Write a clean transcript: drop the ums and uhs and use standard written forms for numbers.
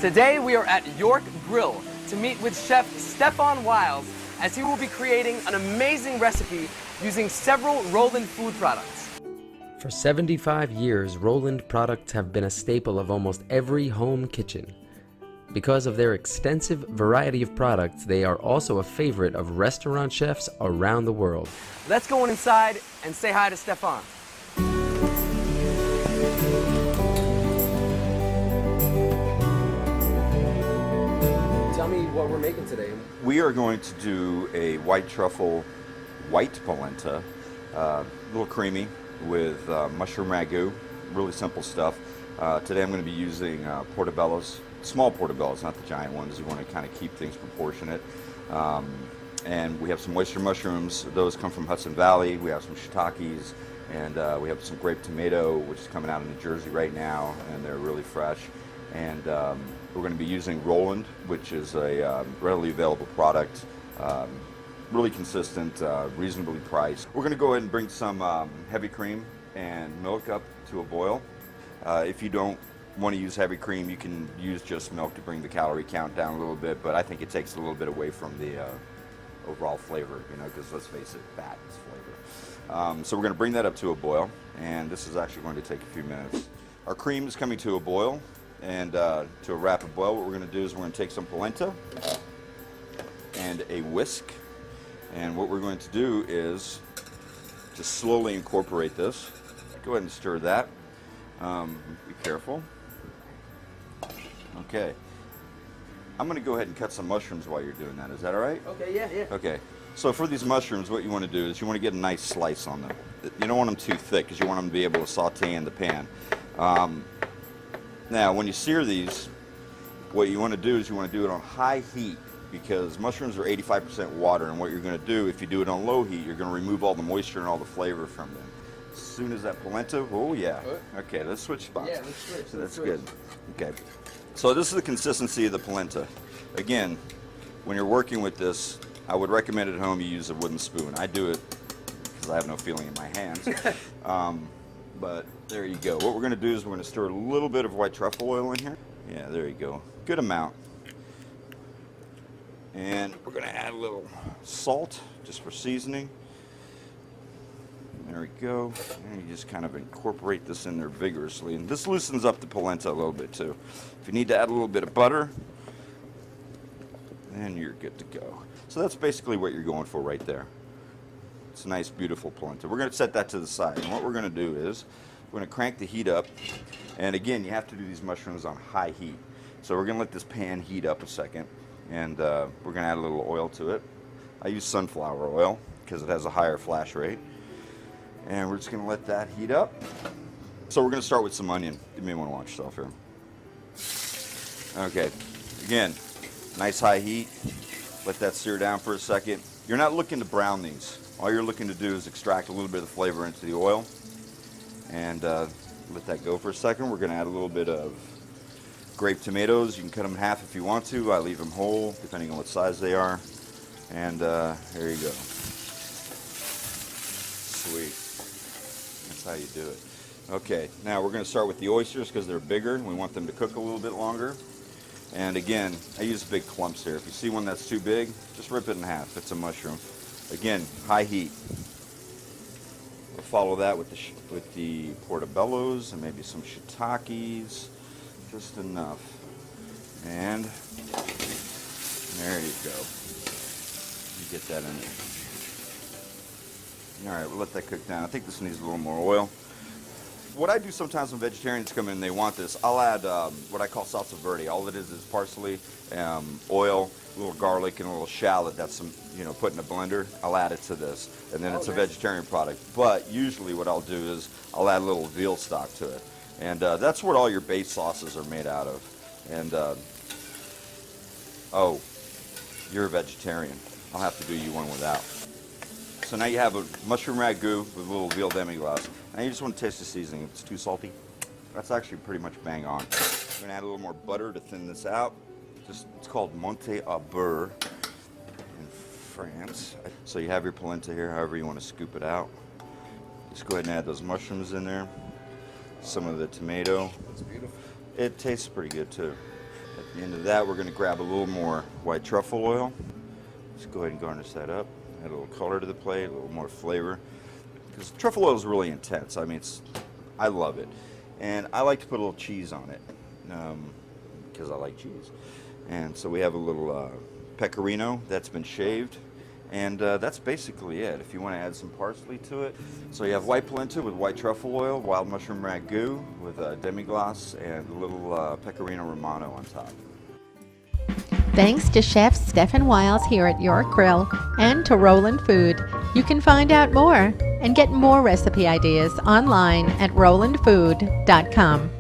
Today we are at York Grill to meet with Chef Stefan Wiles as he will be creating an amazing recipe using several Roland food products. For 75 years, Roland products have been a staple of almost every home kitchen. Because of their extensive variety of products, they are also a favorite of restaurant chefs around the world. Let's go inside and say hi to Stefan. Tell me what we're making today. We are going to do a white truffle white polenta, a little creamy with mushroom ragu, really simple stuff. Today I'm going to be using portobellos, small portobellos, not the giant ones. You want to kind of keep things proportionate. And we have some oyster mushrooms. Those come from Hudson Valley. We have some shiitakes, and we have some grape tomato, which is coming out of New Jersey right now, and they're really fresh. And we're going to be using Roland, which is a readily available product, really consistent, reasonably priced. We're going to go ahead and bring some heavy cream and milk up to a boil. If you don't want to use heavy cream, you can use just milk to bring the calorie count down a little bit, but I think it takes a little bit away from the overall flavor, you know, because let's face it, fat is flavor. So we're going to bring that up to a boil, and this is actually going to take a few minutes. Our cream is coming to a boil, and to a rapid boil, what we're going to do is we're going to take some polenta and a whisk, and what we're going to do is just slowly incorporate this. Go ahead and stir that. Be careful. Okay. I'm going to go ahead and cut some mushrooms while you're doing that. Is that all right? Okay, yeah. Okay. So for these mushrooms, what you want to do is you want to get a nice slice on them. You don't want them too thick because you want them to be able to saute in the pan. Now, when you sear these, what you want to do is you want to do it on high heat because mushrooms are 85% water, and what you're going to do if you do it on low heat, you're going to remove all the moisture and all the flavor from them. As soon as that polenta, oh yeah. Okay, let's switch spots. Yeah, let's switch. That's good. Okay. So this is the consistency of the polenta. Again, when you're working with this, I would recommend at home you use a wooden spoon. I do it because I have no feeling in my hands. But there you go. What we're going to do is we're going to stir a little bit of white truffle oil in here. Yeah, there you go. Good amount. And we're going to add a little salt just for seasoning. There we go. And you just kind of incorporate this in there vigorously. And this loosens up the polenta a little bit too. If you need to add a little bit of butter, then you're good to go. So that's basically what you're going for right there. It's a nice, beautiful polenta. We're going to set that to the side. And what we're going to do is we're going to crank the heat up. And again, you have to do these mushrooms on high heat. So we're going to let this pan heat up a second. And we're going to add a little oil to it. I use sunflower oil because it has a higher flash rate. And we're just going to let that heat up. So we're going to start with some onion. You may want to watch yourself here. Okay. Again, nice high heat. Let that sear down for a second. You're not looking to brown these. All you're looking to do is extract a little bit of the flavor into the oil. And let that go for a second. We're going to add a little bit of grape tomatoes. You can cut them in half if you want to. I leave them whole, depending on what size they are. And there you go. Sweet. That's how you do it. Okay, now we're going to start with the oysters because they're bigger and we want them to cook a little bit longer. And again, I use big clumps here. If you see one that's too big, just rip it in half. It's a mushroom. Again, high heat. We'll follow that with the portobellos and maybe some shiitakes, just enough. And there you go. You get that in there. All right, we'll let that cook down. I think this needs a little more oil. What I do sometimes when vegetarians come in and they want this, I'll add what I call salsa verde. All it is parsley, oil, a little garlic, and a little shallot that's put in a blender. I'll add it to this, and then it's a vegetarian product. But usually what I'll do is I'll add a little veal stock to it. And that's what all your base sauces are made out of. And, oh, you're a vegetarian. I'll have to do you one without. So now you have a mushroom ragu with a little veal demi-glace. Now you just want to taste the seasoning. If it's too salty, that's actually pretty much bang on. I'm going to add a little more butter to thin this out. It's called Monte au beurre in France. So you have your polenta here, however you want to scoop it out. Just go ahead and add those mushrooms in there. Some of the tomato. That's beautiful. It tastes pretty good too. At the end of that, we're going to grab a little more white truffle oil. Let's go ahead and garnish that up. Add a little color to the plate, a little more flavor. Because truffle oil is really intense. I mean, I love it. And I like to put a little cheese on it because I like cheese. And so we have a little pecorino that's been shaved. And that's basically it. If you want to add some parsley to it. So you have white polenta with white truffle oil, wild mushroom ragu with demi-glace, and a little pecorino romano on top. Thanks to Chef Stephan Wiles here at York Grill and to Roland Food. You can find out more and get more recipe ideas online at rolandfood.com.